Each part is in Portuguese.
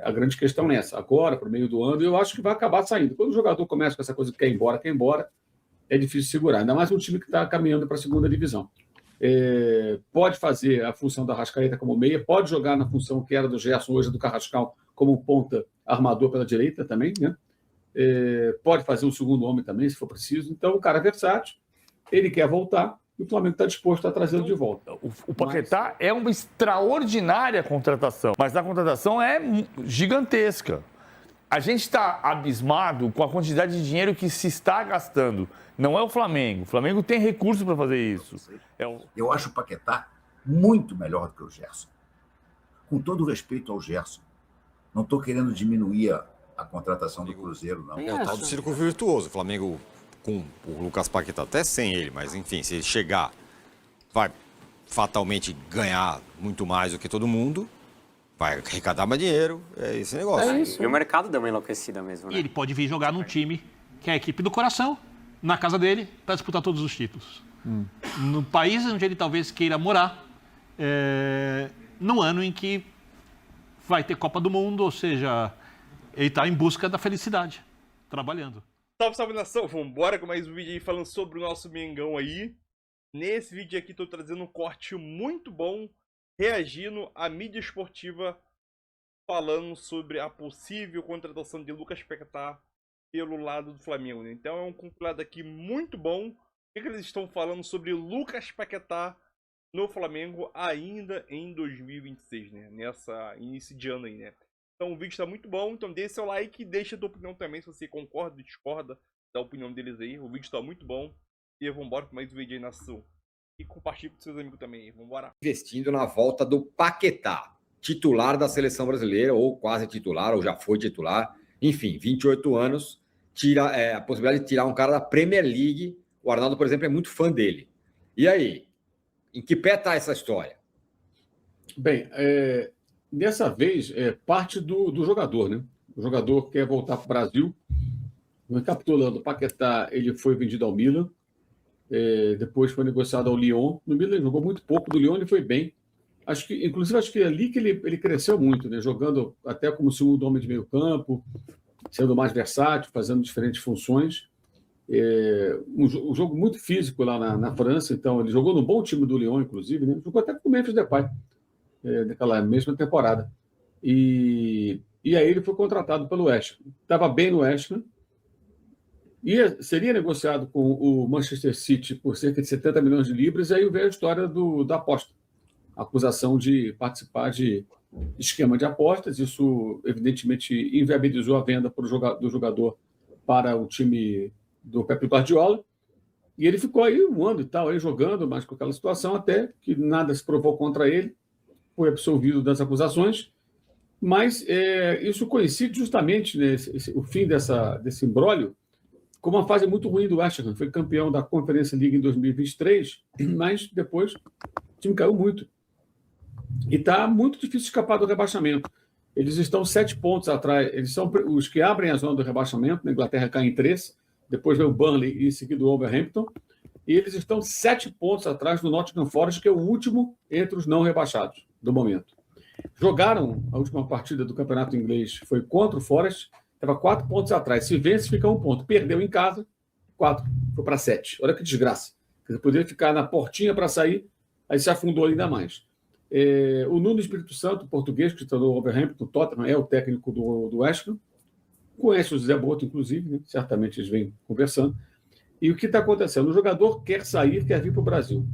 A grande questão é essa. Agora, para o meio do ano, eu acho que vai acabar saindo. Quando o jogador começa com essa coisa de quer ir embora, é difícil segurar. Ainda mais um time que está caminhando para a segunda divisão. Pode fazer a função da Arrascaeta como meia, pode jogar na função que era do Gerson, hoje do Carrascal, como ponta armador pela direita também, né? Pode fazer um segundo homem também, se for preciso. Então, o cara é versátil, ele quer voltar, e o Flamengo está disposto a trazê-lo de volta. O Paquetá é uma extraordinária contratação, mas a contratação é gigantesca. A gente está abismado com a quantidade de dinheiro que se está gastando. Não é o Flamengo. O Flamengo tem recursos para fazer isso. Eu acho o Paquetá muito melhor do que o Gerson. Com todo respeito ao Gerson. Não estou querendo diminuir a contratação do Cruzeiro, não. É o tal do círculo virtuoso. O Flamengo com o Lucas Paquetá, até sem ele, mas enfim, se ele chegar, vai fatalmente ganhar muito mais do que todo mundo, vai arrecadar mais dinheiro, é esse negócio. É isso. E o mercado deu uma enlouquecida mesmo, né? E ele pode vir jogar num time que é a equipe do coração, na casa dele, para disputar todos os títulos. No país onde ele talvez queira morar, no ano em que vai ter Copa do Mundo, ou seja, ele está em busca da felicidade, trabalhando. Salve, salve, nação! Vambora com mais um vídeo aí falando sobre o nosso Mengão aí. Nesse vídeo aqui tô trazendo um corte muito bom, reagindo à mídia esportiva, falando sobre a possível contratação de Lucas Paquetá pelo lado do Flamengo, né? Então é um compilado aqui muito bom. O que eles estão falando sobre Lucas Paquetá no Flamengo ainda em 2026, né? Nessa início de ano aí, né? Então o vídeo está muito bom, então deixa seu like e deixa a tua opinião também, se você concorda ou discorda da opinião deles aí. O vídeo está muito bom. E vambora com mais um vídeo aí, nação. E compartilhe com seus amigos também. Vambora. Investindo na volta do Paquetá, titular da seleção brasileira, ou quase titular, ou já foi titular. Enfim, 28 anos, a possibilidade de tirar um cara da Premier League. O Arnaldo, por exemplo, é muito fã dele. E aí? Em que pé está essa história? Bem, dessa vez é parte do jogador, né? O jogador quer voltar para o Brasil. Recapitulando, o Paquetá ele foi vendido ao Milan. Depois foi negociado ao Lyon. No Milan ele jogou muito pouco, do Lyon ele foi bem. Inclusive, acho que é ali que ele cresceu muito, né? Jogando até como segundo homem de meio campo, sendo mais versátil, fazendo diferentes funções. Um jogo muito físico lá na França, então ele jogou no bom time do Lyon, inclusive, né? Jogou até com o Memphis Depay, naquela mesma temporada. E aí ele foi contratado pelo West Ham. Estava bem no West Ham. Seria negociado com o Manchester City por cerca de 70 milhões de libras, e aí veio a história da aposta. A acusação de participar de esquema de apostas. Isso, evidentemente, inviabilizou a venda do jogador para o time do Pep Guardiola. E ele ficou aí um ano e tal, aí jogando, mas com aquela situação, até que nada se provou contra ele. Foi absolvido das acusações. Mas isso coincide justamente, né, o fim desse imbróglio, com uma fase muito ruim do West Ham. Foi campeão da Conference League em 2023, mas depois o time caiu muito. E está muito difícil escapar do rebaixamento. Eles estão 7 pontos atrás. Eles são os que abrem a zona do rebaixamento. Na Inglaterra cai em 3. Depois vem o Burnley e em seguida o Wolverhampton. E eles estão 7 pontos atrás do Nottingham Forest, que é o último entre os não rebaixados do momento. Jogaram a última partida do campeonato inglês, foi contra o Forest, estava 4 pontos atrás. Se vence, fica 1 ponto. Perdeu em casa, 4, foi para 7. Olha que desgraça. Ele poderia ficar na portinha para sair, aí se afundou ainda mais. O Nuno Espírito Santo, português, que está no Wolverhampton, Tottenham, é o técnico do West Ham. Conhece o Zé Boto, inclusive, né? Certamente eles vêm conversando. E o que está acontecendo? O jogador quer sair, quer vir para o Brasil.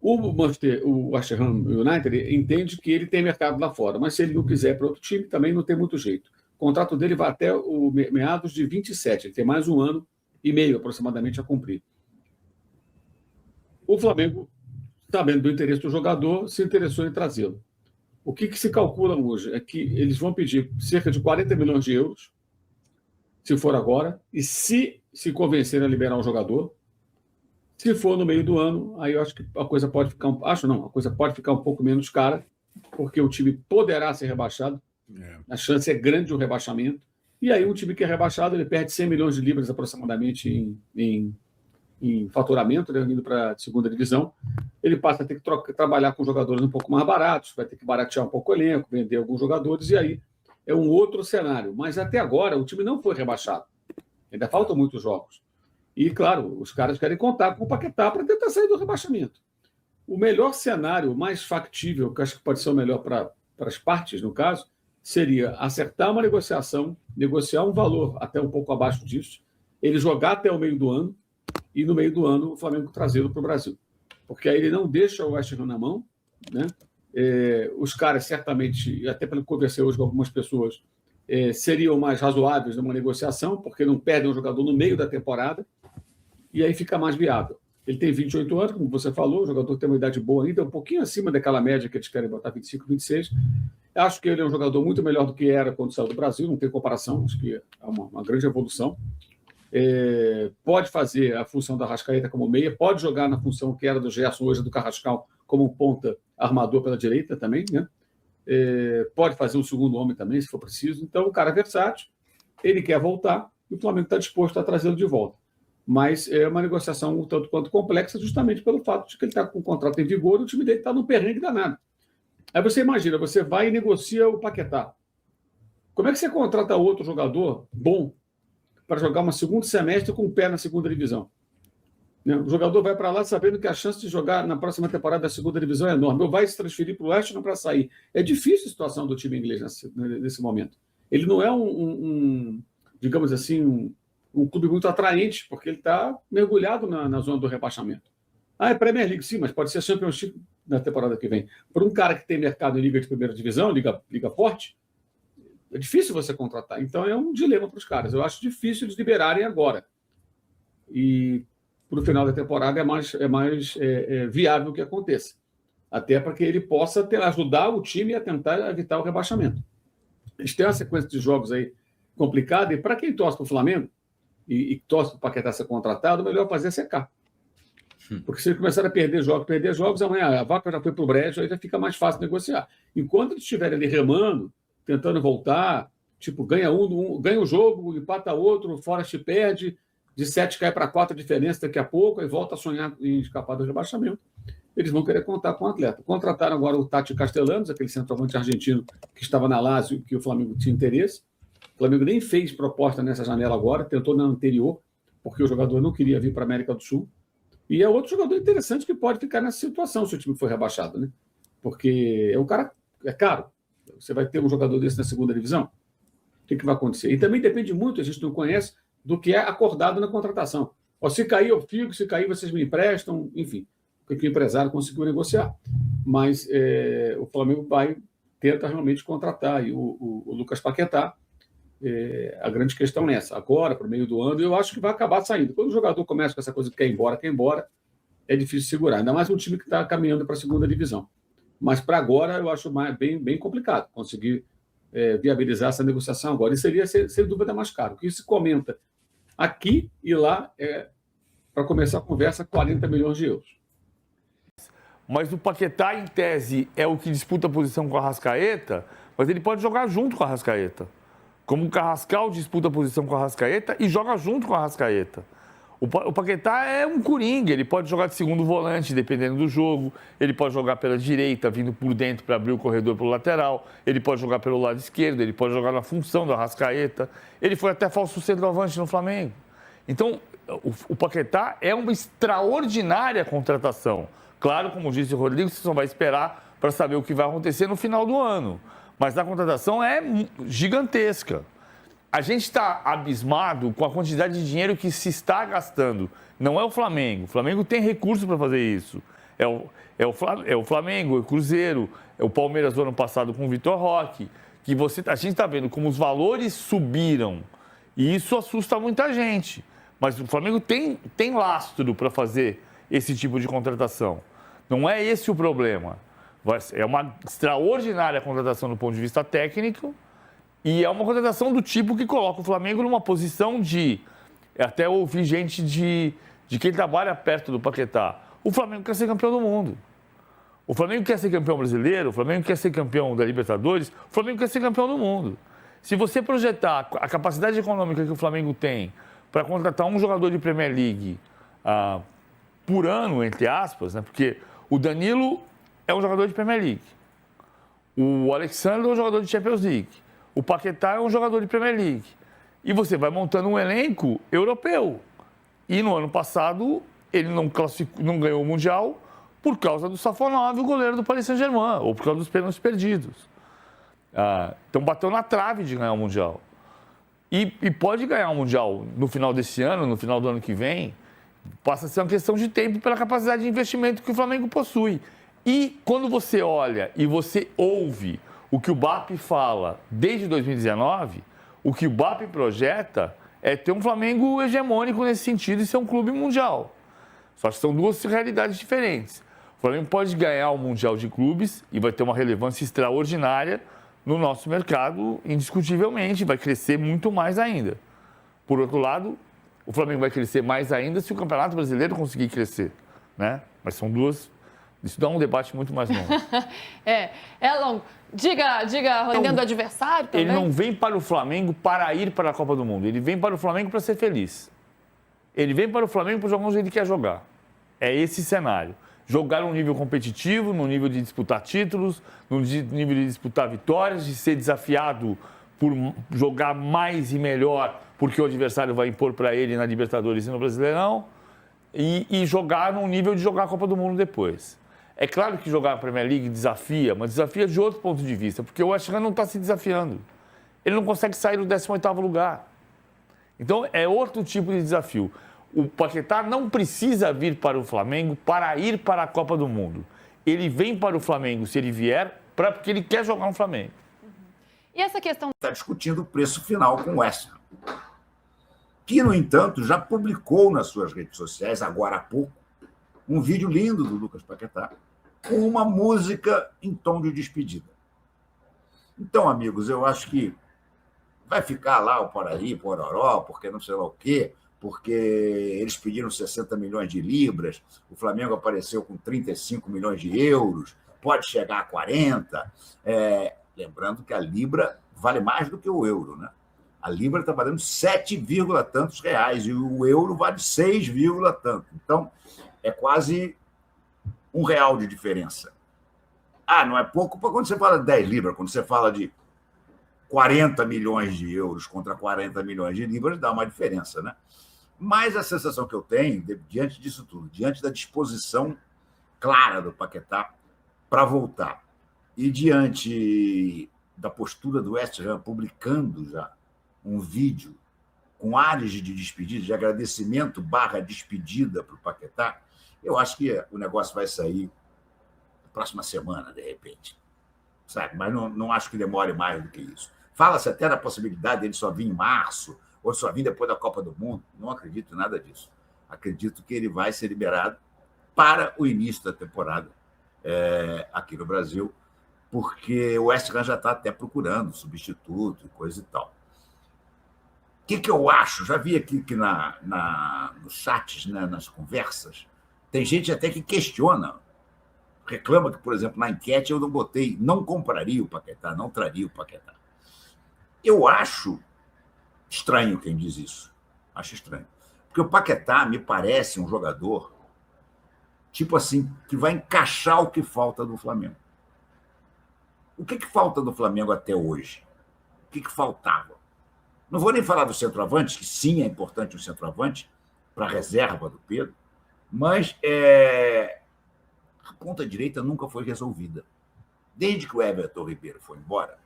O West Ham United entende que ele tem mercado lá fora, mas se ele não quiser para outro time, também não tem muito jeito. O contrato dele vai até o meados de 27, ele tem mais 1 ano e meio aproximadamente a cumprir. O Flamengo, sabendo do interesse do jogador, se interessou em trazê-lo. O que se calcula hoje é que eles vão pedir cerca de 40 milhões de euros, se for agora, e se convencerem a liberar o jogador. Se for no meio do ano, aí eu acho que a coisa pode ficar a coisa pode ficar um pouco menos cara, porque o time poderá ser rebaixado. A chance é grande de um rebaixamento. E aí um time que é rebaixado, ele perde 100 milhões de libras aproximadamente em faturamento, né, indo para a segunda divisão. Ele passa a ter que trabalhar com jogadores um pouco mais baratos, vai ter que baratear um pouco o elenco, vender alguns jogadores, e aí é um outro cenário. Mas até agora o time não foi rebaixado. Ainda faltam muitos jogos. E, claro, os caras querem contar com o Paquetá para tentar sair do rebaixamento. O melhor cenário, o mais factível, que eu acho que pode ser o melhor para as partes, no caso, seria acertar uma negociação, negociar um valor até um pouco abaixo disso, ele jogar até o meio do ano e, no meio do ano, o Flamengo trazê-lo para o Brasil. Porque aí ele não deixa o West Ham na mão, né? Os caras, certamente, até pelo que conversei hoje com algumas pessoas, seriam mais razoáveis numa negociação, porque não perdem um jogador no meio da temporada, e aí fica mais viável. Ele tem 28 anos, como você falou, o jogador tem uma idade boa ainda, um pouquinho acima daquela média que eles querem botar 25, 26. Acho que ele é um jogador muito melhor do que era quando saiu do Brasil, não tem comparação, acho que é uma grande evolução. Pode fazer a função da Arrascaeta como meia, pode jogar na função que era do Gerson, hoje do Carrascal, como um ponta armador pela direita também, né? Pode fazer um segundo homem também, se for preciso. Então, o cara é versátil, ele quer voltar e o Flamengo está disposto a trazê-lo de volta. Mas é uma negociação um tanto quanto complexa, justamente pelo fato de que ele está com o contrato em vigor e o time dele está num perrengue danado. Aí você imagina, você vai e negocia o Paquetá. Como é que você contrata outro jogador bom para jogar um segundo semestre com o pé na segunda divisão? O jogador vai para lá sabendo que a chance de jogar na próxima temporada da segunda divisão é enorme. Ou vai se transferir para o West Ham para sair. É difícil a situação do time inglês nesse momento. Ele não é digamos assim, um clube muito atraente, porque ele está mergulhado na zona do rebaixamento. É Premier League, sim, mas pode ser Championship na temporada que vem. Para um cara que tem mercado em liga de primeira divisão, liga forte, é difícil você contratar. Então é um dilema para os caras. Eu acho difícil eles liberarem agora. E para o final da temporada é mais viável que aconteça. Até para que ele possa ajudar o time a tentar evitar o rebaixamento. Eles têm uma sequência de jogos aí complicada, e para quem torce para o Flamengo e torce para o Paquetá ser contratado, o melhor fazer é secar. Porque se eles começarem a perder jogos, amanhã a vaca já foi para o brejo, aí já fica mais fácil negociar. Enquanto eles estiverem ali remando, tentando voltar, tipo, ganha um jogo, empata outro, o Forest perde, de 7 cai para 4 a diferença daqui a pouco, aí volta a sonhar em escapar do rebaixamento, eles vão querer contar com o atleta. Contrataram agora o Tati Castellanos, aquele centroavante argentino que estava na Lazio, que o Flamengo tinha interesse. O Flamengo nem fez proposta nessa janela agora, tentou na anterior, porque o jogador não queria vir para a América do Sul. E é outro jogador interessante que pode ficar nessa situação se o time for rebaixado, né? Porque é um cara, é caro. Você vai ter um jogador desse na segunda divisão? O que vai acontecer? E também depende muito, a gente não conhece, do que é acordado na contratação. Se cair, eu fico, se cair, vocês me emprestam, enfim, o que o empresário conseguiu negociar. Mas o Flamengo tenta realmente contratar. E o Lucas Paquetá, a grande questão é essa. Agora, para o meio do ano, eu acho que vai acabar saindo. Quando o jogador começa com essa coisa que quer ir embora, é difícil segurar. Ainda mais um time que está caminhando para a segunda divisão. Mas para agora, eu acho bem complicado conseguir viabilizar essa negociação agora. E seria, sem dúvida, mais caro. O que se comenta aqui e lá para começar a conversa, 40 milhões de euros. Mas o Paquetá, em tese, é o que disputa a posição com a Arrascaeta, mas ele pode jogar junto com a Arrascaeta. Como o Carrascal disputa a posição com a Arrascaeta e joga junto com a Arrascaeta. O Paquetá é um coringa, ele pode jogar de segundo volante, dependendo do jogo, ele pode jogar pela direita, vindo por dentro para abrir o corredor pelo lateral, ele pode jogar pelo lado esquerdo, ele pode jogar na função do Arrascaeta, ele foi até falso centroavante no Flamengo. Então, o Paquetá é uma extraordinária contratação. Claro, como disse o Rodrigo, você só vai esperar para saber o que vai acontecer no final do ano. Mas a contratação é gigantesca. A gente está abismado com a quantidade de dinheiro que se está gastando. Não é o Flamengo. O Flamengo tem recurso para fazer isso. É o Flamengo, é o Cruzeiro, é o Palmeiras do ano passado com o Vitor Roque. A gente está vendo como os valores subiram. E isso assusta muita gente. Mas o Flamengo tem lastro para fazer esse tipo de contratação. Não é esse o problema. É uma extraordinária contratação do ponto de vista técnico e é uma contratação do tipo que coloca o Flamengo numa posição de... Até ouvi gente de quem trabalha perto do Paquetá. O Flamengo quer ser campeão do mundo. O Flamengo quer ser campeão brasileiro, o Flamengo quer ser campeão da Libertadores, o Flamengo quer ser campeão do mundo. Se você projetar a capacidade econômica que o Flamengo tem para contratar um jogador de Premier League por ano, entre aspas, né? Porque o Danilo é um jogador de Premier League. O Alexandre é um jogador de Champions League. O Paquetá é um jogador de Premier League. E você vai montando um elenco europeu. E no ano passado, ele não ganhou o Mundial por causa do Safonov, o goleiro do Paris Saint-Germain, ou por causa dos pênaltis perdidos. Então bateu na trave de ganhar o Mundial. E pode ganhar o Mundial no final desse ano, no final do ano que vem. Passa a ser uma questão de tempo pela capacidade de investimento que o Flamengo possui. E quando você olha e você ouve o que o BAP fala desde 2019, o que o BAP projeta é ter um Flamengo hegemônico nesse sentido e ser um clube mundial. Só que são duas realidades diferentes. O Flamengo pode ganhar o Mundial de Clubes e vai ter uma relevância extraordinária no nosso mercado, indiscutivelmente, vai crescer muito mais ainda. Por outro lado, o Flamengo vai crescer mais ainda se o Campeonato Brasileiro conseguir crescer, né? Mas são duas... Isso dá um debate muito mais longo. É longo. Diga, dependendo do adversário também. Ele não vem para o Flamengo para ir para a Copa do Mundo. Ele vem para o Flamengo para ser feliz. Ele vem para o Flamengo para jogar onde ele quer jogar. É esse cenário. Jogar num nível competitivo, no nível de disputar títulos, no nível de disputar vitórias, de ser desafiado por jogar mais e melhor, porque o adversário vai impor para ele na Libertadores e no Brasileirão, e jogar num nível de jogar a Copa do Mundo depois. É claro que jogar a Premier League desafia, mas desafia de outro ponto de vista, porque o West Ham não está se desafiando. Ele não consegue sair do 18º lugar. Então, é outro tipo de desafio. O Paquetá não precisa vir para o Flamengo para ir para a Copa do Mundo. Ele vem para o Flamengo, se ele vier, porque ele quer jogar no Flamengo. E essa questão... Está discutindo o preço final com o West Ham, que, no entanto, já publicou nas suas redes sociais, agora há pouco, um vídeo lindo do Lucas Paquetá, com uma música em tom de despedida. Então, amigos, eu acho que vai ficar lá o Porari, Pororó, porque não sei lá o quê, porque eles pediram 60 milhões de libras, o Flamengo apareceu com 35 milhões de euros, pode chegar a 40. Lembrando que a libra vale mais do que o euro, né? A libra está valendo 7, tantos reais e o euro vale 6, tanto. Então, é quase R$1 de diferença. Não é pouco para quando você fala de 10 libras, quando você fala de 40 milhões de euros contra 40 milhões de libras, dá uma diferença, né? Mas a sensação que eu tenho, diante disso tudo, diante da disposição clara do Paquetá para voltar, e diante da postura do West Ham publicando já um vídeo com ares de despedida, de agradecimento / despedida para o Paquetá, eu acho que o negócio vai sair na próxima semana, de repente. Sabe? Mas não acho que demore mais do que isso. Fala-se até da possibilidade dele só vir em março, ou só vir depois da Copa do Mundo. Não acredito em nada disso. Acredito que ele vai ser liberado para o início da temporada aqui no Brasil, porque o West Ham já está até procurando substituto e coisa e tal. O que eu acho? Já vi aqui que nos chats, né, nas conversas, tem gente até que questiona, reclama que, por exemplo, na enquete eu não botei, não compraria o Paquetá, não traria o Paquetá. Eu acho estranho quem diz isso. Acho estranho. Porque o Paquetá me parece um jogador, tipo assim, que vai encaixar o que falta do Flamengo. O que falta do Flamengo até hoje? O que faltava? Não vou nem falar do centroavante, que sim, é importante o centroavante para a reserva do Pedro, mas a ponta direita nunca foi resolvida. Desde que o Everton Ribeiro foi embora,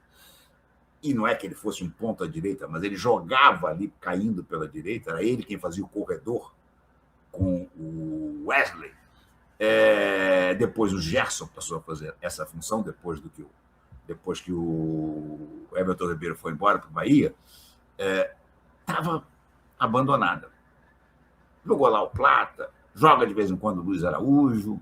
e não é que ele fosse um ponta direita, mas ele jogava ali caindo pela direita, era ele quem fazia o corredor com o Wesley. Depois o Gerson passou a fazer essa função, depois que o Everton Ribeiro foi embora para o Bahia, estava abandonada. Jogou lá o Plata, joga de vez em quando o Luiz Araújo,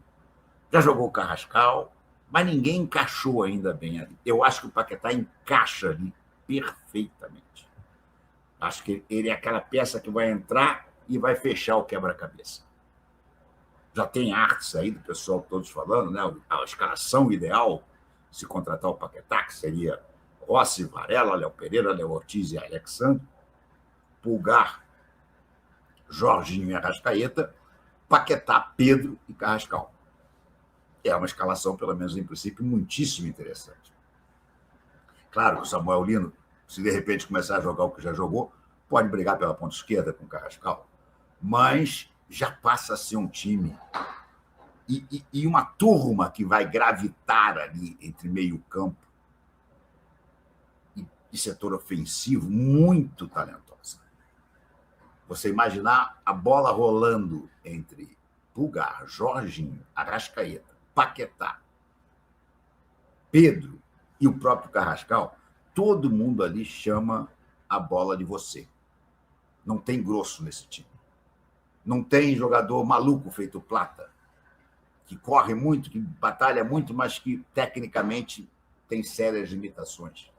já jogou o Carrascal, mas ninguém encaixou ainda bem ali. Eu acho que o Paquetá encaixa ali perfeitamente. Acho que ele é aquela peça que vai entrar e vai fechar o quebra-cabeça. Já tem artes aí do pessoal todos falando, né? A escalação ideal, se contratar o Paquetá, que seria Rossi, Varela, Léo Pereira, Léo Ortiz e Alexandre, Pulgar, Jorginho e Arrascaeta, Paquetá, Pedro e Carrascal. É uma escalação, pelo menos em princípio, muitíssimo interessante. Claro que o Samuel Lino se de repente começar a jogar o que já jogou, pode brigar pela ponta esquerda com o Carrascal, mas já passa a ser um time e uma turma que vai gravitar ali entre meio campo e setor ofensivo muito talentosa. Você imaginar a bola rolando entre Pulgar, Jorginho, Arrascaeta, Paquetá, Pedro e o próprio Carrascal, todo mundo ali chama a bola de você. Não tem grosso nesse time. Não tem jogador maluco feito Plata, que corre muito, que batalha muito, mas que tecnicamente tem sérias limitações.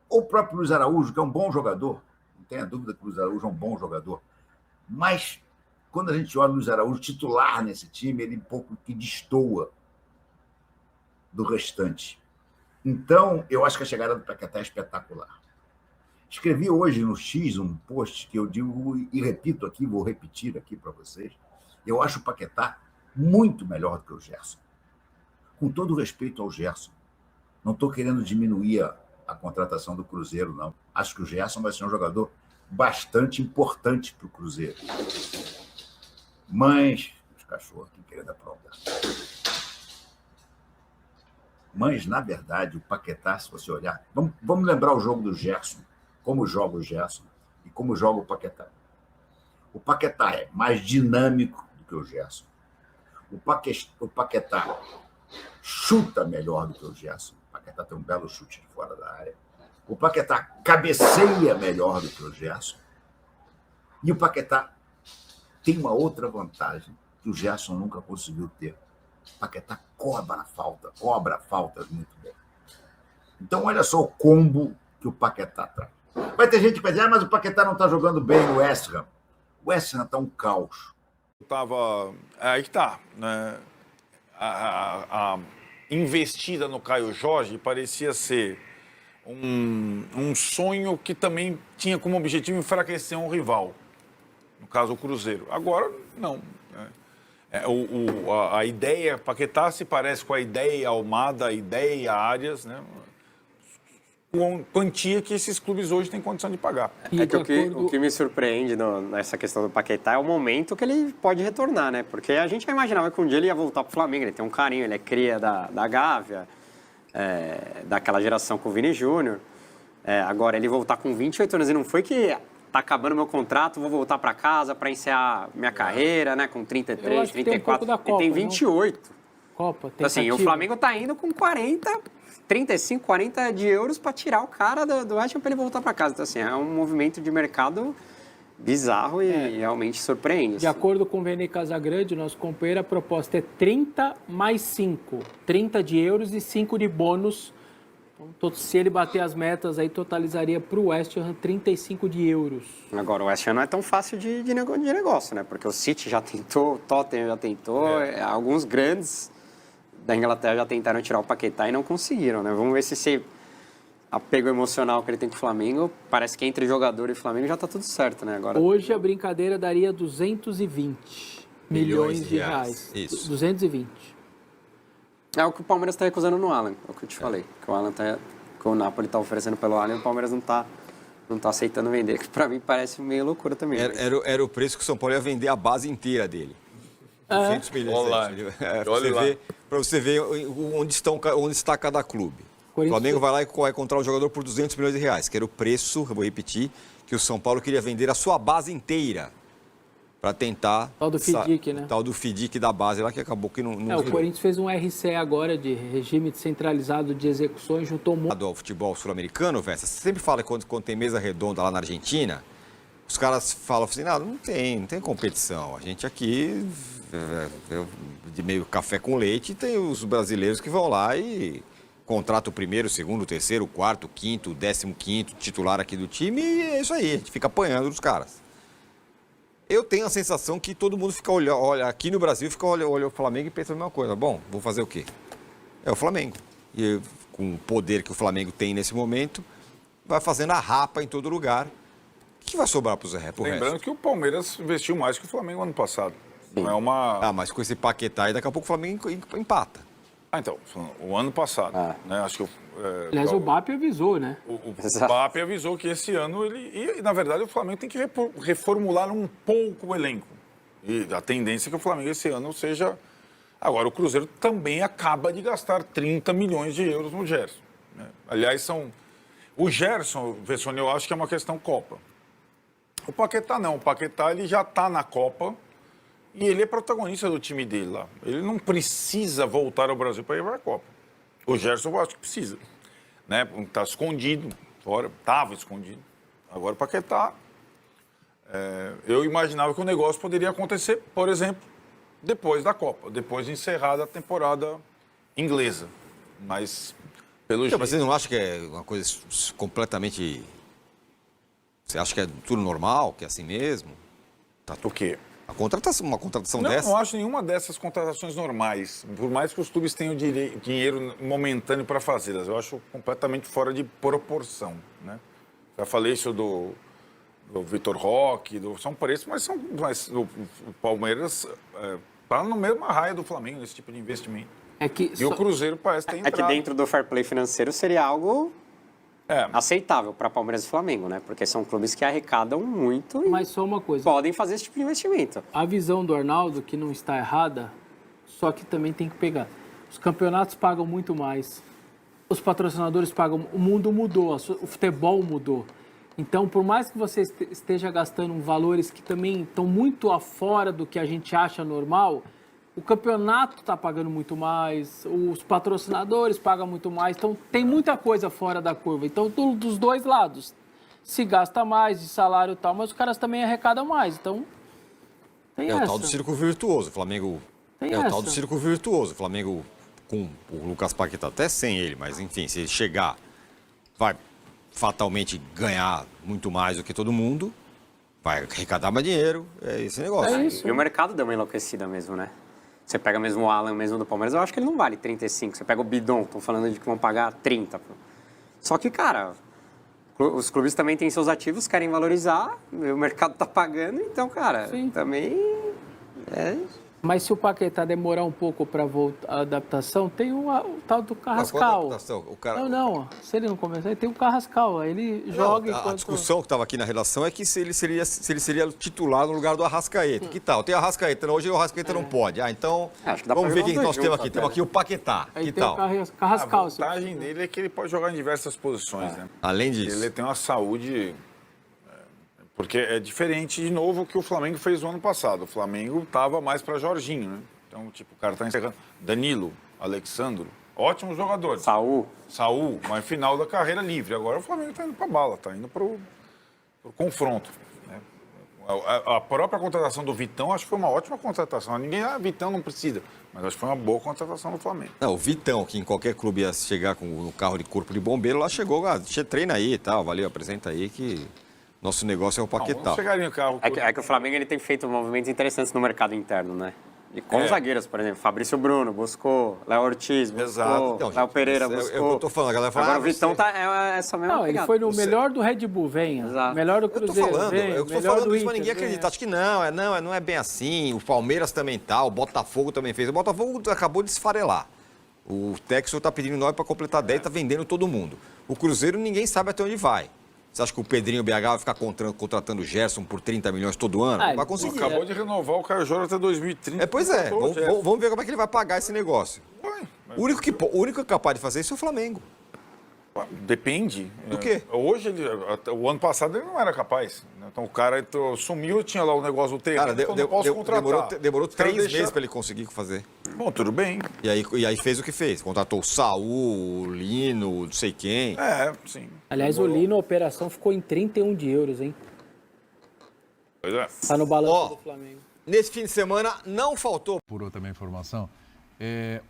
Ou o próprio Luiz Araújo, que é um bom jogador, não tenha dúvida que o Luiz Araújo é um bom jogador, mas quando a gente olha o Luiz Araújo titular nesse time, ele um pouco que destoa do restante. Então, eu acho que a chegada do Paquetá é espetacular. Escrevi hoje no X um post que eu digo e repito aqui, vou repetir aqui para vocês. Eu acho o Paquetá muito melhor do que o Gerson. Com todo o respeito ao Gerson. Não estou querendo diminuir a contratação do Cruzeiro, não. Acho que o Gerson vai ser um jogador bastante importante para o Cruzeiro. Mas, os cachorros aqui querendo aprontar. Mas, na verdade, o Paquetá, se você olhar... Vamos lembrar o jogo do Gerson, como joga o Gerson e como joga o Paquetá. O Paquetá é mais dinâmico do que o Gerson. O Paquetá chuta melhor do que o Gerson. O Paquetá tem um belo chute de fora da área. O Paquetá cabeceia melhor do que o Gerson. E o Paquetá tem uma outra vantagem que o Gerson nunca conseguiu ter. O Paquetá cobra faltas muito bem. Então, olha só o combo que o Paquetá traz. Vai ter gente que vai dizer, mas o Paquetá não está jogando bem no West Ham. O West Ham está um caos. Aí que tá, né? A investida no Caio Jorge parecia ser um sonho que também tinha como objetivo enfraquecer um rival. No caso, o Cruzeiro. Agora, não. A ideia Paquetá se parece com a ideia Almada, a ideia Arias, né? Com quantia que esses clubes hoje têm condição de pagar. O que me surpreende nessa questão do Paquetá é o momento que ele pode retornar, né? Porque a gente já imaginava que um dia ele ia voltar pro Flamengo, ele tem um carinho, ele é cria da Gávea, daquela geração com o Vini Júnior. Agora, ele voltar com 28 anos, e não foi que tá acabando meu contrato, vou voltar para casa para encerrar minha carreira, né? Com 33, 34, ele tem 28. Copa, então, assim, o Flamengo tá indo com 35, 40 de euros para tirar o cara do West Ham para ele voltar para casa. Então, assim, é um movimento de mercado bizarro e realmente surpreende. De acordo com o Vene Casagrande, nosso companheiro, a proposta é 30 mais 5. 30 de euros e 5 de bônus. Então, se ele bater as metas, aí totalizaria para o West Ham 35 de euros. Agora, o West Ham não é tão fácil de negócio, né? Porque o City já tentou, o Tottenham já tentou, alguns grandes da Inglaterra já tentaram tirar o Paquetá e não conseguiram, né? Vamos ver se esse apego emocional que ele tem com o Flamengo, parece que entre jogador e Flamengo já está tudo certo, né? Agora... Hoje a brincadeira daria 220 milhões de reais. Isso. 220. É o que o Palmeiras está recusando no Alan, é o que eu te falei. Que o Alan que o Napoli está oferecendo pelo Alan e o Palmeiras não tá aceitando vender, que para mim parece meio loucura também. Era o preço que o São Paulo ia vender a base inteira dele. 200 milhões. Para você ver onde está cada clube. O Flamengo vai lá e vai encontrar o jogador por 200 milhões de reais, que era o preço, eu vou repetir, que o São Paulo queria vender a sua base inteira para tentar... Tal do FIDIC, né? Tal do FIDIC da base lá, que acabou que não o Corinthians fez um RCE agora de regime centralizado de execuções, juntou um monte... Ao futebol sul-americano, você sempre fala que quando tem mesa redonda lá na Argentina, os caras falam assim, não tem competição. A gente aqui, de meio café com leite, tem os brasileiros que vão lá e contratam o primeiro, o segundo, o terceiro, o quarto, o quinto, o 15º titular aqui do time e é isso aí, a gente fica apanhando dos caras. Eu tenho a sensação que todo mundo fica olhando, aqui no Brasil, fica olhando o Flamengo e pensa a mesma coisa. Bom, vou fazer o quê? É o Flamengo. E com o poder que o Flamengo tem nesse momento, vai fazendo a rapa em todo lugar. O que vai sobrar para o Zé? Lembrando que o Palmeiras investiu mais que o Flamengo ano passado. Não é uma... mas com esse Paquetá aí, daqui a pouco o Flamengo empata. Então, o ano passado, né? Acho que Aliás, o BAP avisou, né? O BAP avisou que esse ano e, na verdade, o Flamengo tem que reformular um pouco o elenco. E a tendência é que o Flamengo esse ano seja... Agora, o Cruzeiro também acaba de gastar 30 milhões de euros no Gerson, né? Aliás, o Gerson, Vessone, eu acho que é uma questão Copa. O Paquetá não. O Paquetá ele já está na Copa e ele é protagonista do time dele lá. Ele não precisa voltar ao Brasil para ir para a Copa. O Gerson eu acho que precisa, né? Está escondido, fora, estava escondido. Agora o Paquetá, eu imaginava que o negócio poderia acontecer, por exemplo, depois da Copa, depois de encerrada a temporada inglesa. Mas, pelo jeito... Mas você não acha que é uma coisa completamente... Você acha que é tudo normal, que é assim mesmo? Tá. O quê? Uma contratação não, dessa? Não acho nenhuma dessas contratações normais. Por mais que os clubes tenham dinheiro momentâneo para fazê-las, eu acho completamente fora de proporção, né? Já falei isso do Vitor Roque, são preços, mas o Palmeiras está no mesmo raia do Flamengo nesse tipo de investimento. O Cruzeiro parece ter entrado. É que dentro do fair play financeiro seria algo aceitável para Palmeiras e Flamengo, né? Porque são clubes que arrecadam muito e Mas só uma coisa. podem fazer esse tipo de investimento. A visão do Arnaldo, que não está errada, só que também tem que pegar. Os campeonatos pagam muito mais. Os patrocinadores pagam. O mundo mudou, o futebol mudou. Então, por mais que você esteja gastando valores que também estão muito afora do que a gente acha normal, o campeonato está pagando muito mais, os patrocinadores pagam muito mais, então tem muita coisa fora da curva. Então, dos dois lados, se gasta mais de salário e tal, mas os caras também arrecadam mais, então tem essa. O tal do círculo virtuoso, o Flamengo... o tal do círculo virtuoso, o Flamengo com o Lucas Paquetá, até sem ele, mas enfim, se ele chegar, vai fatalmente ganhar muito mais do que todo mundo, vai arrecadar mais dinheiro, é esse negócio. É isso. E o mercado deu uma enlouquecida mesmo, né? Você pega mesmo o Alan, mesmo do Palmeiras, eu acho que ele não vale 35. Você pega o Bidon, estão falando de que vão pagar 30. Só que, cara, os clubes também têm seus ativos, querem valorizar, o mercado tá pagando, então, cara, também Mas se o Paquetá demorar um pouco para voltar a adaptação, tem o tal do Carrascal. Não. Se ele não começar, tem o Carrascal. Aí ele joga enquanto... A discussão que estava aqui na redação é que se ele seria titular no lugar do Arrascaeta. Que tal? Tem o Arrascaeta, hoje o Arrascaeta não pode. Então, vamos ver quem nós temos aqui. Temos aqui o Paquetá. Aí que tem tal? o Carrascal. A vantagem dele é que ele pode jogar em diversas posições, né? Além disso. Ele tem uma saúde... Porque é diferente, de novo, que o Flamengo fez no ano passado. O Flamengo estava mais para Jorginho, né? Então, tipo, o cara está encerrando. Danilo, Alexandro, ótimos jogadores. Saul, mas final da carreira livre. Agora o Flamengo está indo para a bala, está indo para o confronto, né? A própria contratação do Vitão, acho que foi uma ótima contratação. Vitão não precisa, mas acho que foi uma boa contratação do Flamengo. Não, o Vitão, que em qualquer clube ia chegar com o carro de corpo de bombeiro, lá chegou, treina aí e tal, valeu, apresenta aí que... Nosso negócio é o Paquetá. Chegaria no carro. É que o Flamengo ele tem feito movimentos interessantes no mercado interno, né? E com os zagueiros, por exemplo, Fabrício Bruno buscou, Léo Ortiz buscou, então, Léo Pereira buscou. É o que eu tô falando, a galera fala... Agora o Vitão é essa mesma Não, ele foi no melhor do Red Bull, melhor do Cruzeiro, eu tô falando isso, mas ninguém acredita. Acho que não é bem assim. O Palmeiras também tá, o Botafogo também fez. O Botafogo acabou de esfarelar. O Texel tá pedindo 9 para completar 10, tá vendendo todo mundo. O Cruzeiro ninguém sabe até onde vai. Você acha que o Pedrinho BH vai ficar contratando o Gerson por 30 milhões todo ano? Não vai conseguir. Acabou de renovar o Caio Jorge até 2030. Pois é. Vamos ver como é que ele vai pagar esse negócio. O único que é capaz de fazer isso é o Flamengo. Depende. Do quê? Hoje, o ano passado, ele não era capaz. Então o cara sumiu, tinha lá o negócio do treino. Cara, não posso contratar. Demorou 3 meses para ele conseguir fazer. Bom, tudo bem. E aí fez o que fez. Contratou o Saul, o Lino, não sei quem. Sim. Aliás, o Lino, a operação ficou em 31 de euros, hein? Pois é. Tá no balanço do Flamengo. Nesse fim de semana, não faltou... Por outra informação,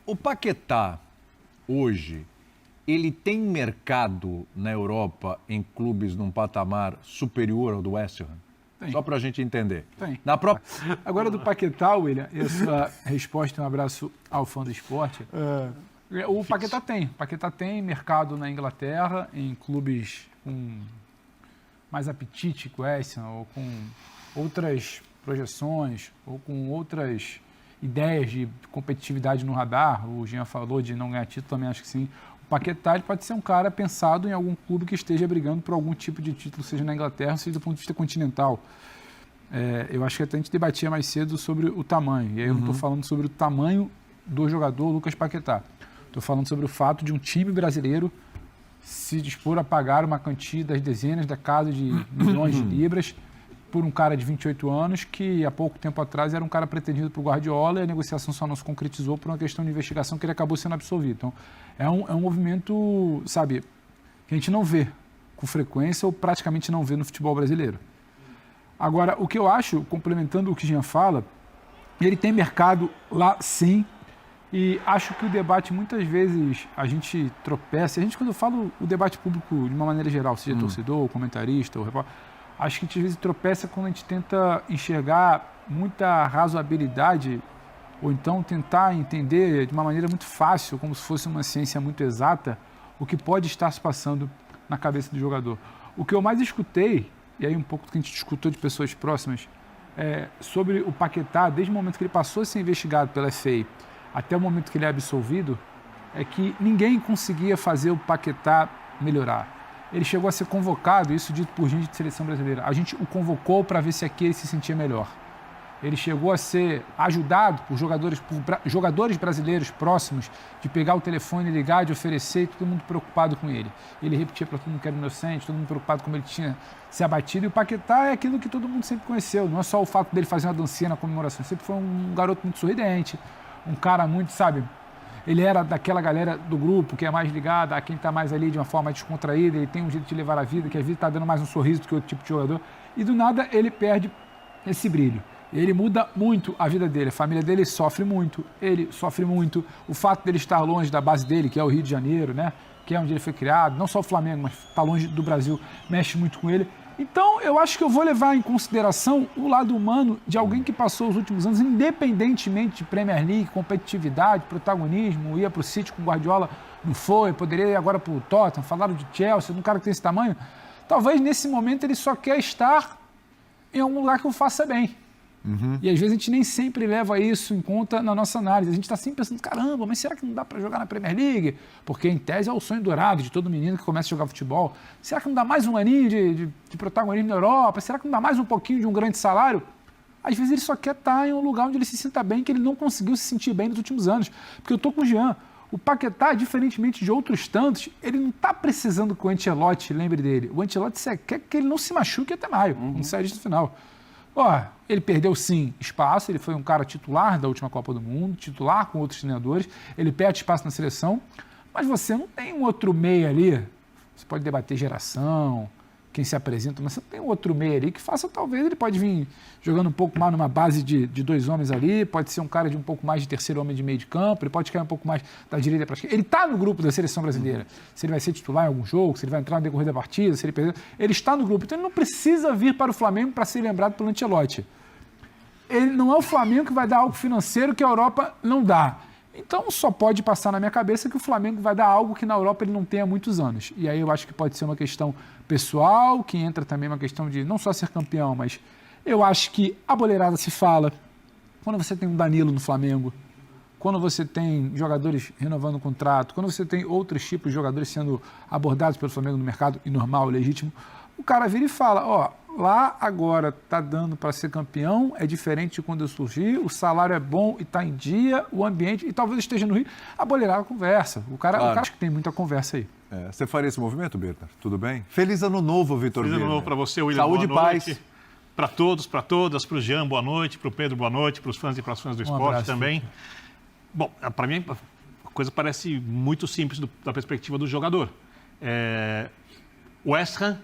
o Paquetá, hoje... Ele tem mercado na Europa em clubes num patamar superior ao do West Ham? Tem. Só para a gente entender. Tem. Agora Agora do Paquetá, William, essa resposta, um abraço ao fã do esporte. O Paquetá tem mercado na Inglaterra, em clubes com mais apetite que o West Ham, ou com outras projeções, ou com outras ideias de competitividade no radar. O Jean falou de não ganhar título, também acho que sim. O Paquetá ele pode ser um cara pensado em algum clube que esteja brigando por algum tipo de título, seja na Inglaterra, seja do ponto de vista continental. Eu acho que até a gente debatia mais cedo sobre o tamanho. E aí eu não estou falando sobre o tamanho do jogador Lucas Paquetá. Estou falando sobre o fato de um time brasileiro se dispor a pagar uma quantia das dezenas da casa de milhões de libras por um cara de 28 anos que há pouco tempo atrás era um cara pretendido por Guardiola e a negociação só não se concretizou por uma questão de investigação que ele acabou sendo absolvido. Então, é um movimento, sabe, que a gente não vê com frequência ou praticamente não vê no futebol brasileiro. Agora, o que eu acho, complementando o que o Jean fala, ele tem mercado lá sim, e acho que o debate muitas vezes a gente tropeça, quando eu falo o debate público de uma maneira geral, seja torcedor, comentarista, ou repórter, acho que a gente às vezes tropeça quando a gente tenta enxergar muita razoabilidade ou então tentar entender de uma maneira muito fácil, como se fosse uma ciência muito exata, o que pode estar se passando na cabeça do jogador. O que eu mais escutei, e aí um pouco do que a gente escutou de pessoas próximas, sobre o Paquetá, desde o momento que ele passou a ser investigado pela FA até o momento que ele é absolvido, é que ninguém conseguia fazer o Paquetá melhorar. Ele chegou a ser convocado, isso dito por gente de seleção brasileira. A gente o convocou para ver se aqui ele se sentia melhor. Ele chegou a ser ajudado por jogadores brasileiros próximos de pegar o telefone, ligar, de oferecer, e todo mundo preocupado com ele. Ele repetia para todo mundo que era inocente, todo mundo preocupado como ele tinha se abatido. E o Paquetá é aquilo que todo mundo sempre conheceu. Não é só o fato dele fazer uma dancinha na comemoração. Sempre foi um garoto muito sorridente, um cara muito, sabe... Ele era daquela galera do grupo que é mais ligada a quem está mais ali de uma forma descontraída, ele tem um jeito de levar a vida, que a vida está dando mais um sorriso do que outro tipo de jogador. E do nada ele perde esse brilho. Ele muda muito a vida dele, a família dele sofre muito, ele sofre muito. O fato dele estar longe da base dele, que é o Rio de Janeiro, né? Que é onde ele foi criado, não só o Flamengo, mas está longe do Brasil, mexe muito com ele. Então, eu acho que eu vou levar em consideração o lado humano de alguém que passou os últimos anos, independentemente de Premier League, competitividade, protagonismo, ia para o City com o Guardiola, não foi, poderia ir agora para o Tottenham, falaram de Chelsea, de um cara que tem esse tamanho. Talvez nesse momento ele só quer estar em algum lugar que o faça bem. E às vezes a gente nem sempre leva isso em conta na nossa análise. A gente está sempre pensando, caramba, mas será que não dá para jogar na Premier League? Porque em tese é o sonho dourado de todo menino que começa a jogar futebol. Será que não dá mais um aninho de protagonismo na Europa? Será que não dá mais um pouquinho de um grande salário? Às vezes ele só quer estar em um lugar onde ele se sinta bem, que ele não conseguiu se sentir bem nos últimos anos. Porque eu estou com o Jean. O Paquetá, diferentemente de outros tantos, ele não está precisando que o Ancelotti lembre dele. O Ancelotti quer que ele não se machuque até maio, quando sair disso no final. Ele perdeu sim espaço, ele foi um cara titular da última Copa do Mundo, titular com outros treinadores, ele perde espaço na seleção, mas você não tem um outro meia ali, você pode debater geração, quem se apresenta, mas você não tem um outro meia ali que faça, talvez ele pode vir jogando um pouco mais numa base de dois homens ali, pode ser um cara de um pouco mais de terceiro homem de meio de campo, ele pode cair um pouco mais da direita para a esquerda. Ele está no grupo da seleção brasileira. Se ele vai ser titular em algum jogo, se ele vai entrar no decorrer da partida, se ele perder, ele está no grupo. Então ele não precisa vir para o Flamengo para ser lembrado pelo Ancelotti. Ele não é o Flamengo que vai dar algo financeiro que a Europa não dá. Então só pode passar na minha cabeça que o Flamengo vai dar algo que na Europa ele não tem há muitos anos. E aí eu acho que pode ser uma questão pessoal, que entra também uma questão de não só ser campeão, mas eu acho que a boleirada se fala. Quando você tem um Danilo no Flamengo, quando você tem jogadores renovando o contrato, quando você tem outros tipos de jogadores sendo abordados pelo Flamengo no mercado, e normal, legítimo, o cara vira e fala, lá agora tá dando para ser campeão, é diferente de quando eu surgi, o salário é bom e tá em dia, o ambiente, e talvez esteja no Rio, a boleirada conversa. O cara acho que tem muita conversa aí. Você faria esse movimento, Birner? Tudo bem? Feliz ano novo, Vitor Birner. Feliz ano novo para você, William. Saúde e paz. Para todos, para todas, para o Jean, boa noite, para o Pedro, boa noite, para os fãs e para as fãs do esporte abraço, também. Filho. Bom, para mim a coisa parece muito simples da perspectiva do jogador. O West Ham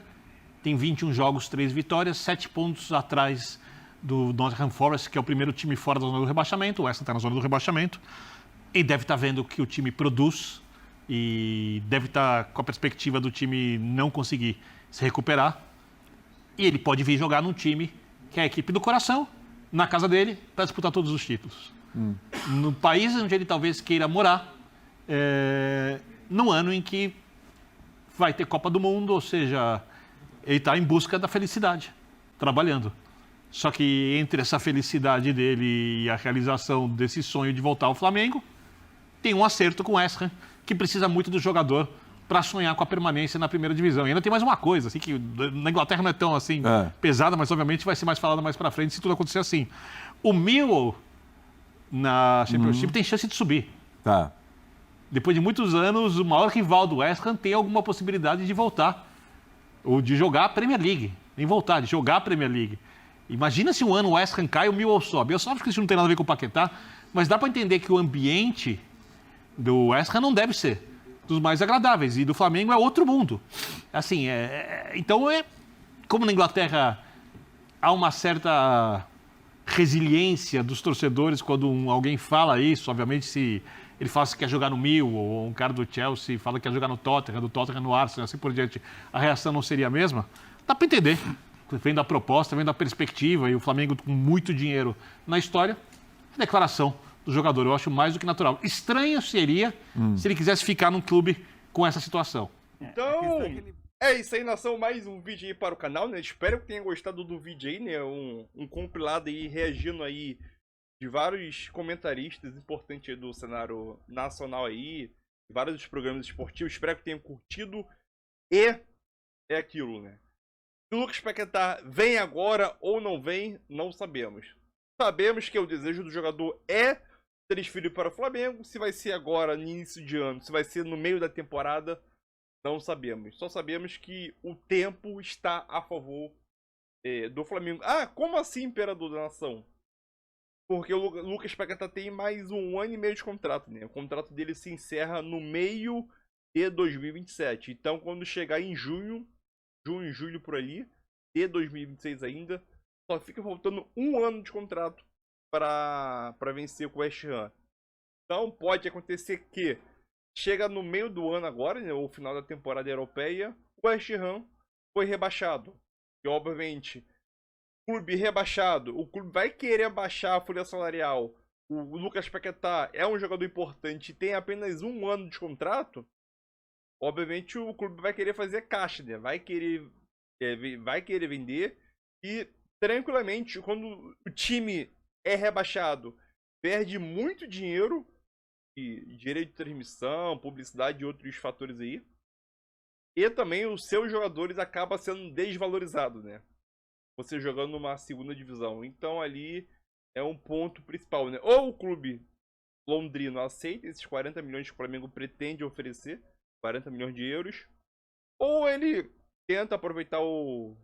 tem 21 jogos, 3 vitórias, 7 pontos atrás do Nottingham Forest, que é o primeiro time fora da zona do rebaixamento. O West Ham está na zona do rebaixamento e deve estar vendo que o time produz e deve estar com a perspectiva do time não conseguir se recuperar. E ele pode vir jogar num time que é a equipe do coração, na casa dele, para disputar todos os títulos. No país onde ele talvez queira morar, no ano em que vai ter Copa do Mundo, ou seja, ele está em busca da felicidade, trabalhando. Só que entre essa felicidade dele e a realização desse sonho de voltar ao Flamengo, tem um acerto com o West Ham, que precisa muito do jogador para sonhar com a permanência na primeira divisão. E ainda tem mais uma coisa, assim, que na Inglaterra não é tão assim pesada, mas obviamente vai ser mais falada mais para frente se tudo acontecer assim. O Millwall na Championship tem chance de subir. Tá. Depois de muitos anos, o maior rival do West Ham tem alguma possibilidade de voltar, ou de jogar a Premier League. Nem voltar, de jogar a Premier League. Imagina se um ano o West Ham cai e o Millwall sobe. Eu só acho que isso não tem nada a ver com o Paquetá, mas dá para entender que o ambiente do West Ham não deve ser dos mais agradáveis. E do Flamengo é outro mundo. Assim, então, como na Inglaterra há uma certa resiliência dos torcedores quando alguém fala isso, obviamente se ele fala que quer jogar no Millwall, ou um cara do Chelsea fala que quer jogar no Tottenham, do Tottenham no Arsenal, assim por diante, a reação não seria a mesma? Dá para entender. Vem da proposta, vem da perspectiva, e o Flamengo com muito dinheiro na história, declaração do jogador, eu acho mais do que natural. Estranho seria se ele quisesse ficar num clube com essa situação. Então, é isso aí, nação, mais um vídeo aí para o canal, né? Espero que tenha gostado do vídeo aí, né? Um compilado aí, reagindo aí de vários comentaristas importantes aí do cenário nacional aí, vários dos programas esportivos. Espero que tenham curtido. E é aquilo, né? Se o Lucas Paquetá vem agora ou não vem, não sabemos. Sabemos que o desejo do jogador é transferir para o Flamengo. Se vai ser agora, no início de ano, se vai ser no meio da temporada, não sabemos. Só sabemos que o tempo está a favor do Flamengo. Ah, como assim, Imperador da Nação? Porque o Lucas Paquetá tem mais 1 ano e meio de contrato, né? O contrato dele se encerra no meio de 2027. Então, quando chegar em junho, julho por ali, de 2026 ainda, só fica faltando 1 ano de contrato para vencer com o West Ham. Então pode acontecer que chega no meio do ano agora, né, ou final da temporada europeia, o West Ham foi rebaixado. E obviamente, clube rebaixado, o clube vai querer baixar a folha salarial. O Lucas Paquetá é um jogador importante e tem apenas 1 ano de contrato. Obviamente o clube vai querer fazer caixa, né? Vai querer vender e tranquilamente, quando o time é rebaixado, perde muito dinheiro, e direito de transmissão, publicidade e outros fatores aí. E também os seus jogadores acabam sendo desvalorizados, né? Você jogando numa segunda divisão. Então ali é um ponto principal, né? Ou o clube londrino aceita esses 40 milhões que o Flamengo pretende oferecer, 40 milhões de euros, ou ele tenta aproveitar o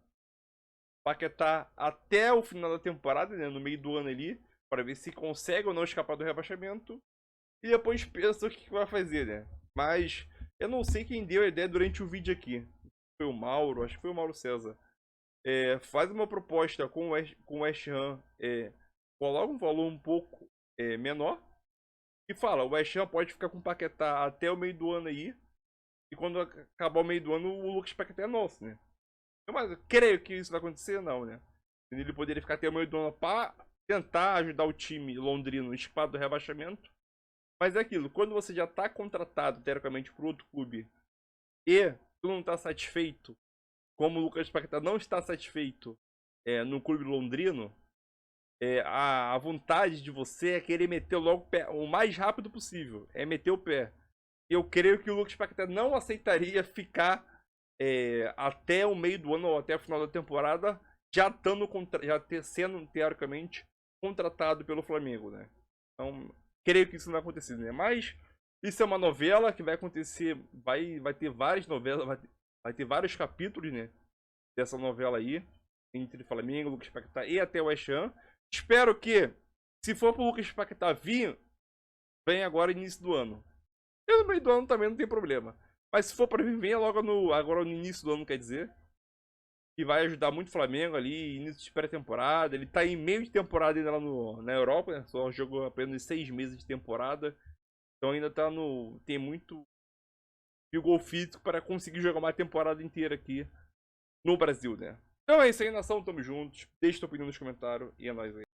Paquetá até o final da temporada, né, no meio do ano ali, para ver se consegue ou não escapar do rebaixamento, e depois pensa o que vai fazer, né? Mas eu não sei quem deu a ideia durante o vídeo aqui. Foi o Mauro, acho que foi o Mauro César. Faz uma proposta com o West Ham, coloca um valor um pouco menor, e fala, o West Ham pode ficar com o Paquetá até o meio do ano aí, e quando acabar o meio do ano, o Lucas Paquetá é nosso, né? Mas eu creio que isso vai acontecer, não, né? Ele poderia ficar até o meio do ano para tentar ajudar o time londrino escapar do rebaixamento. Mas é aquilo, quando você já está contratado, teoricamente, por outro clube, e tu não está satisfeito, como o Lucas Paquetá não está satisfeito no clube londrino, a vontade de você é querer meter logo o pé, o mais rápido possível, é meter o pé. Eu creio que o Lucas Paquetá não aceitaria ficar até o meio do ano ou até o final da temporada já sendo teoricamente contratado pelo Flamengo, né? Então, creio que isso não vai acontecer, né? Mas isso é uma novela que vai acontecer, vai ter várias novelas, vai ter vários capítulos, né? Dessa novela aí, entre Flamengo, Lucas Paquetá e até o West Ham. Espero que, se for pro Lucas Paquetá vir, vem agora no início do ano. E no meio do ano também não tem problema. Mas se for para mim, venha logo agora no início do ano, quer dizer. Que vai ajudar muito o Flamengo ali, início de pré-temporada. Ele tá em meio de temporada ainda lá na Europa, né? Só jogou apenas 6 meses de temporada. Então ainda tá tem muito vigor físico para conseguir jogar uma temporada inteira aqui no Brasil, né? Então é isso aí, nação. Tamo juntos. Deixa tua opinião nos comentários e é nóis aí.